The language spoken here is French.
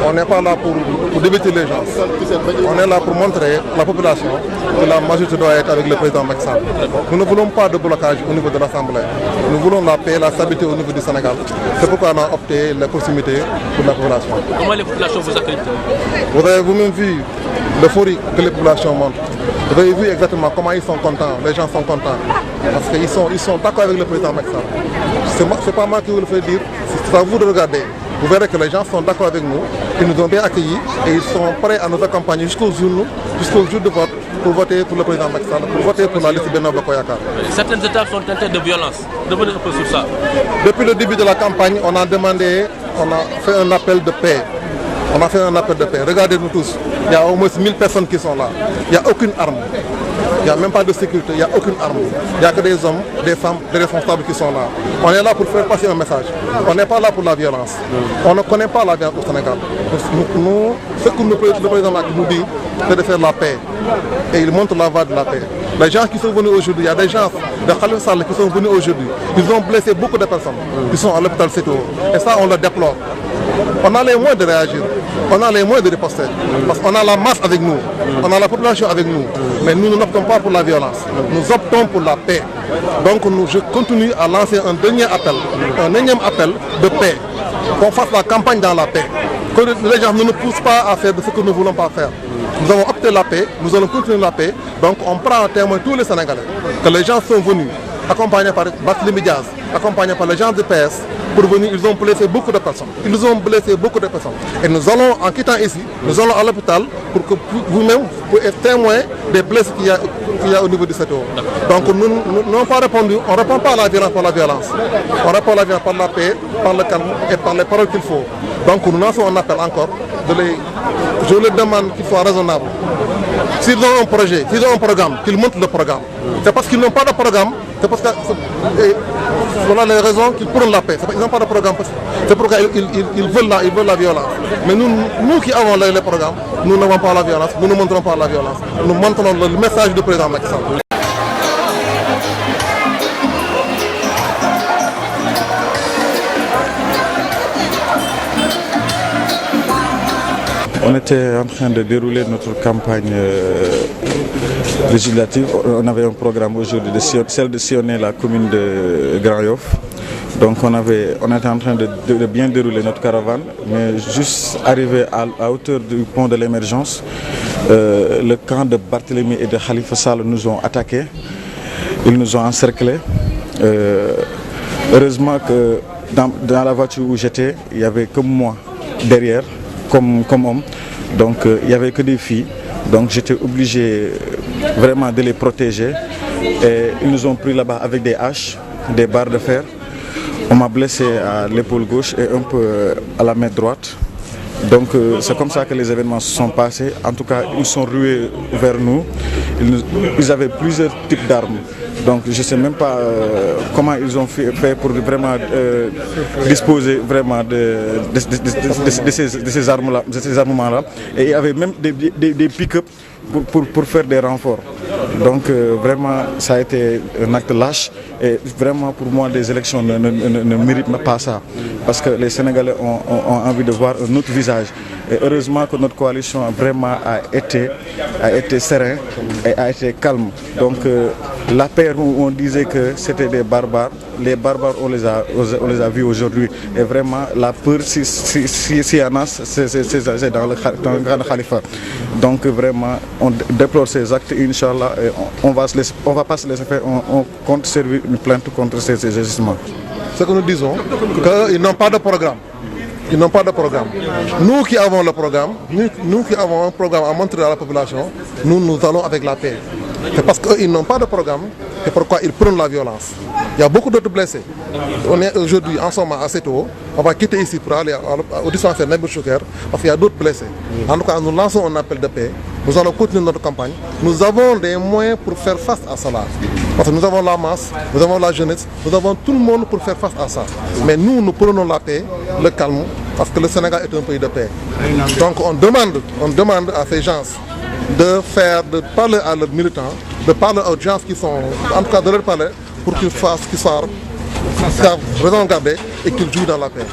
On n'est pas là pour débiter les gens. On est là pour montrer à la population que la majorité doit être avec le président Macky Sall. Nous ne voulons pas de blocage au niveau de l'Assemblée. Nous voulons la paix, la stabilité au niveau du Sénégal. C'est pourquoi on a opté la proximité pour la population. Comment les populations vous accueillent? Vous avez vous-même vu l'euphorie que les populations montrent. Vous avez vu exactement comment ils sont contents, les gens sont contents. Parce qu'ils sont d'accord avec le président Macky Sall. C'est pas moi qui vous le fais dire, c'est à vous de regarder. Vous verrez que les gens sont d'accord avec nous, ils nous ont bien accueillis et ils sont prêts à nous accompagner jusqu'au jour de vote pour voter pour le président Macky Sall, pour voter pour la liste Benno Bokk Yakaar. Certaines étapes sont teintées de violence. Revenez un peu sur ça. Depuis le début de la campagne, on a fait un appel de paix. On a fait un appel de paix. Regardez-nous tous. Il y a au moins 1000 personnes qui sont là. Il n'y a aucune arme. Il n'y a même pas de sécurité. Il n'y a aucune arme. Il n'y a que des hommes, des femmes, des responsables qui sont là. On est là pour faire passer un message. On n'est pas là pour la violence. On ne connaît pas la violence au Sénégal. Ce que le président nous dit, c'est de faire la paix. Et il montre la voie de la paix. Les gens qui sont venus aujourd'hui, il y a des gens de Khalifa Sall qui sont venus aujourd'hui. Ils ont blessé beaucoup de personnes. Ils sont à l'hôpital Séto. Et ça, on le déplore. On a les moyens de réagir, on a les moyens de riposter, parce qu'on a la masse avec nous, on a la population avec nous, mais nous n'optons pas pour la violence, nous optons pour la paix. Donc je continue à lancer un dernier appel, un énième appel de paix, qu'on fasse la campagne dans la paix, que les gens ne nous poussent pas à faire de ce que nous ne voulons pas faire. Nous avons opté la paix, nous allons continuer la paix, donc on prend en témoin tous les Sénégalais, que les gens sont venus, accompagnés par Barthélémy Dias, accompagnés par les gens du PS, pour venir, ils ont blessé beaucoup de personnes. Ils ont blessé beaucoup de personnes. Et nous allons, en quittant ici, nous allons à l'hôpital pour que vous-même, vous êtes témoin des blessés qu'il y a au niveau du CTO. Donc nous n'avons pas répondu, on ne répond pas à la violence par la violence. On répond à la violence par la paix, par le calme et par les paroles qu'il faut. Donc nous lançons un appel encore. Je leur demande qu'ils soient raisonnables. S'ils ont un projet, s'ils ont un programme, qu'ils montrent le programme. C'est parce qu'ils n'ont pas de programme, c'est parce que voilà les raisons qu'ils prennent la paix. Ils n'ont pas de programme, c'est pourquoi ils veulent la violence. Mais nous qui avons les programmes, nous n'avons pas la violence, nous ne montrons pas la violence. Nous montrons le message du président Macky Sall. On était en train de dérouler notre campagne législative. On avait un programme aujourd'hui, celle de sillonner la commune de Grand Yoff. Donc on était en train de bien dérouler notre caravane, mais juste arrivé à hauteur du pont de l'Émergence, le camp de Barthélémy et de Khalifa Sall nous ont attaqués. Ils nous ont encerclés. Heureusement que dans la voiture où j'étais, il n'y avait que moi derrière. Comme homme, donc il n'y avait que des filles, donc j'étais obligé vraiment de les protéger et ils nous ont pris là-bas avec des haches, des barres de fer. On m'a blessé à l'épaule gauche et un peu à la main droite. Donc c'est comme ça que les événements se sont passés. En tout cas, ils sont rués vers nous. Ils avaient plusieurs types d'armes. Donc je ne sais même pas comment ils ont fait pour vraiment disposer vraiment de ces armes-là, de ces armements-là. Et il y avait même des pick-up pour faire des renforts. Donc vraiment ça a été un acte lâche et vraiment pour moi les élections ne méritent pas ça. Parce que les Sénégalais ont envie de voir un autre visage. Et heureusement que notre coalition vraiment a été sereine et a été calme. Donc la paix où on disait que c'était des barbares, les barbares on les a vus aujourd'hui. Et vraiment la peur si y en a, c'est dans le grand Khalifa. Donc vraiment on déplore ces actes, Inch'Allah, et on va pas se laisser faire, on compte servir une plainte contre ces agissements. Ce que nous disons, qu'ils n'ont pas de programme. Ils n'ont pas de programme. Nous qui avons le programme, nous qui avons un programme à montrer à la population, nous allons avec la paix. C'est parce qu'ils n'ont pas de programme, c'est pourquoi ils prennent la violence. Il y a beaucoup d'autres blessés. On est aujourd'hui en ce moment à Séto. On va quitter ici pour aller au dispensaire Nebel Chouker parce qu'il y a d'autres blessés. En tout cas, nous lançons un appel de paix. Nous allons continuer notre campagne. Nous avons des moyens pour faire face à cela. Parce que nous avons la masse, nous avons la jeunesse, nous avons tout le monde pour faire face à ça. Mais nous prenons la paix, le calme, parce que le Sénégal est un pays de paix. Donc on demande à ces gens de parler à leurs militants, de parler aux gens qui sont, en tout cas de leur parler, pour qu'ils soient raison gardés et qu'ils jouent dans la paix.